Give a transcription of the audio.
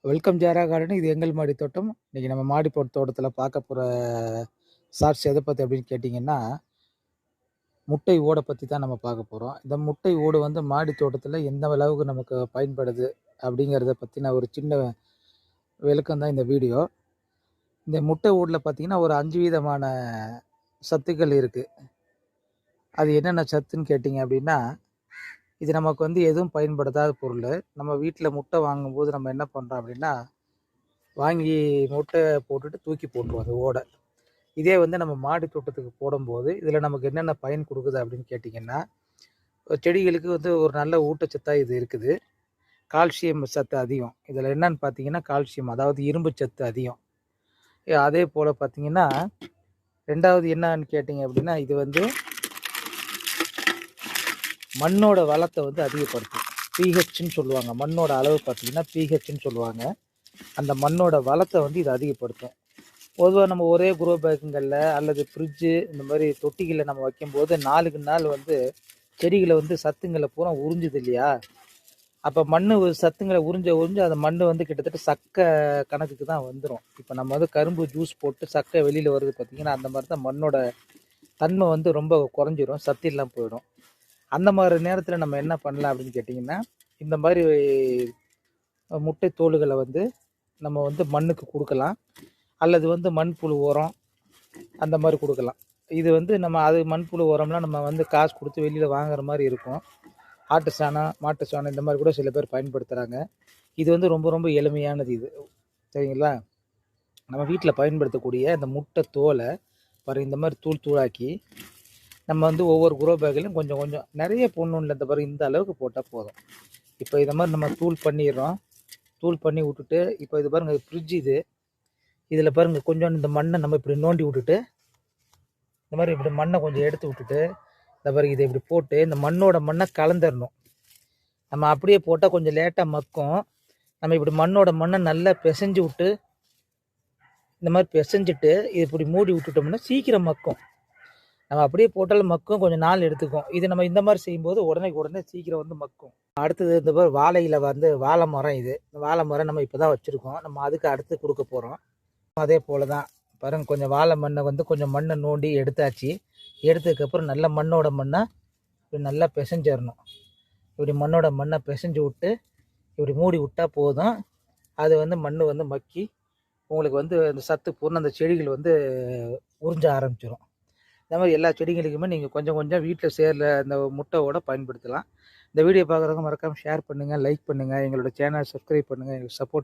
Welcome ஜாரா garden. இது எங்கள் மாடி தோட்டம். இன்றைக்கி நம்ம மாடி தோட்டத்தில் பார்க்க போகிற ஷார்ட்ஸ் எதை பற்றி அப்படின்னு கேட்டிங்கன்னா, முட்டை ஓடை பற்றி தான் நம்ம பார்க்க போகிறோம். இந்த முட்டை ஓடு வந்து மாடி தோட்டத்தில் எந்த அளவுக்கு நமக்கு பயன்படுது அப்படிங்கிறத பற்றின ஒரு சின்ன விளக்கம் தான் இந்த வீடியோ. இந்த முட்டை ஓடில் பார்த்திங்கன்னா ஒரு 5 விதமான சத்துக்கள் இருக்குது. அது என்னென்ன சத்துன்னு கேட்டிங்க அப்படின்னா, இது நமக்கு வந்து எதுவும் பயன்படுத்தாத பொருள். நம்ம வீட்டில் முட்டை வாங்கும்போது நம்ம என்ன பண்ணுறோம் அப்படின்னா, வாங்கி முட்டை போட்டுட்டு தூக்கி போட்டுருவோம் அந்த ஓடை. இதே வந்து நம்ம மாடி தோட்டத்துக்கு போடும்போது இதில் நமக்கு என்னென்ன பயன் கொடுக்குது அப்படின்னு கேட்டிங்கன்னா, செடிகளுக்கு வந்து ஒரு நல்ல ஊட்டச்சத்தாக இது இருக்குது. கால்சியம் சத்து அதிகம். இதில் என்னன்னு பார்த்தீங்கன்னா கால்சியம், அதாவது இரும்பு சத்து அதிகம். அதே போல் பார்த்தீங்கன்னா 2வது என்னன்னு கேட்டிங்க அப்படின்னா, இது வந்து மண்ணோட வளத்தை வந்து அதிகப்படுத்தும். பிஹெச்ன்னு சொல்லுவாங்க. மண்ணோட அளவு பார்த்தீங்கன்னா பிஹெச்ன்னு சொல்லுவாங்க. அந்த மண்ணோட வளத்தை வந்து இது அதிகப்படுத்தும். பொதுவாக நம்ம ஒரே குரோ பேக்குங்களில் அல்லது ஃப்ரிட்ஜு இந்த மாதிரி தொட்டிகளில் நம்ம வைக்கும்போது நாளுக்கு நாள் வந்து செடிகளை வந்து சத்துங்களை பூரா உறிஞ்சுது இல்லையா? அப்போ மண் சத்துங்களை உறிஞ்சு அந்த மண் வந்து கிட்டத்தட்ட சக்கை கணக்குக்கு தான் வந்துடும். இப்போ நம்ம வந்து கரும்பு ஜூஸ் போட்டு சக்கை வெளியில் வருது பார்த்திங்கன்னா, அந்த மாதிரி தான் மண்ணோட தன்மை வந்து ரொம்ப குறைஞ்சிரும், சத்து இல்லாமல் போயிடும். அந்த மாதிரி நேரத்தில் நம்ம என்ன பண்ணலாம் அப்படின்னு கேட்டிங்கன்னா, இந்த மாதிரி முட்டை தோல்களை வந்து நம்ம வந்து மண்ணுக்கு கொடுக்கலாம். அல்லது வந்து மண்புழு உரம் அந்த மாதிரி கொடுக்கலாம். இது வந்து நம்ம அது மண்புழு உரம்லாம் நம்ம வந்து காசு கொடுத்து வெளியில் வாங்குற மாதிரி இருக்கும். ஆட்டு சாணம், மாட்டு சாணம் இந்த மாதிரி கூட சில பேர் பயன்படுத்துகிறாங்க. இது வந்து ரொம்ப ரொம்ப எளிமையானது இது, சரிங்களா? நம்ம வீட்டில் பயன்படுத்தக்கூடிய இந்த முட்டை தோலை பாரு, இந்த மாதிரி தூள் தூளாக்கி நம்ம வந்து ஒவ்வொரு குரோ பேக்கிலும் கொஞ்சம் கொஞ்சம் நிறைய போடணும் இல்லை, இந்த பாரு இந்த அளவுக்கு போட்டால் போதும். இப்போ இதை மாதிரி நம்ம தூள் பண்ணிடுறோம். தூள் பண்ணி விட்டுட்டு இப்போ இது பாருங்கள், ஃப்ரிட்ஜ் இது. இதில் பாருங்கள் கொஞ்சம் இந்த மண்ணை நம்ம இப்படி நோண்டி விட்டுட்டு, இந்த மாதிரி இப்படி மண்ணை கொஞ்சம் எடுத்து விட்டுட்டு, இந்த பாருங்க இதை இப்படி போட்டு இந்த மண்ணை கலந்துடணும். நம்ம அப்படியே போட்டால் கொஞ்சம் லேட்டாக மக்கும். நம்ம இப்படி மண்ணை நல்லா பிசைஞ்சு விட்டு, இந்த மாதிரி பிசைஞ்சிட்டு இது இப்படி மூடி விட்டுட்டோம்னா சீக்கிரம் மக்கும். நம்ம அப்படியே போட்டாலும் மக்கும், கொஞ்சம் நாள் எடுத்துக்கும். இது நம்ம இந்த மாதிரி செய்யும்போது உடனே சீக்கிரம் வந்து மக்கும். அடுத்தது இந்த மாதிரி வாழையில் வந்து வாழை மரம். இது வாழை மரம் நம்ம இப்போ தான் வச்சுருக்கோம். நம்ம அதுக்கு அடுத்து கொடுக்க போகிறோம். அதே போல் தான் பாருங்க, கொஞ்சம் வாழை மண்ணை வந்து கொஞ்சம் மண்ணை நோண்டி எடுத்தாச்சு. எடுத்ததுக்கப்புறம் நல்ல மண்ணை இப்படி நல்லா பிசைஞ்சிடணும். இப்படி மண்ணை பிசைஞ்சு விட்டு இப்படி மூடி விட்டால் போதும். அது வந்து மண் வந்து மக்கி உங்களுக்கு வந்து அந்த சத்து பூர்ண அந்த செடிகள் வந்து உறிஞ்ச ஆரம்பிச்சிடும். இந்த மாதிரி எல்லா செடிகளுக்குமே நீங்கள் கொஞ்சம் கொஞ்சம் வீட்டில் சேர்ல இந்த முட்டையோட பயன்படுத்தலாம். இந்த வீடியோ பார்க்குறவங்க மறக்காமல் ஷேர் பண்ணுங்கள், லைக் பண்ணுங்கள், எங்களோட சேனலை சப்ஸ்கிரைப் பண்ணுங்கள், எங்களுக்கு சப்போர்ட்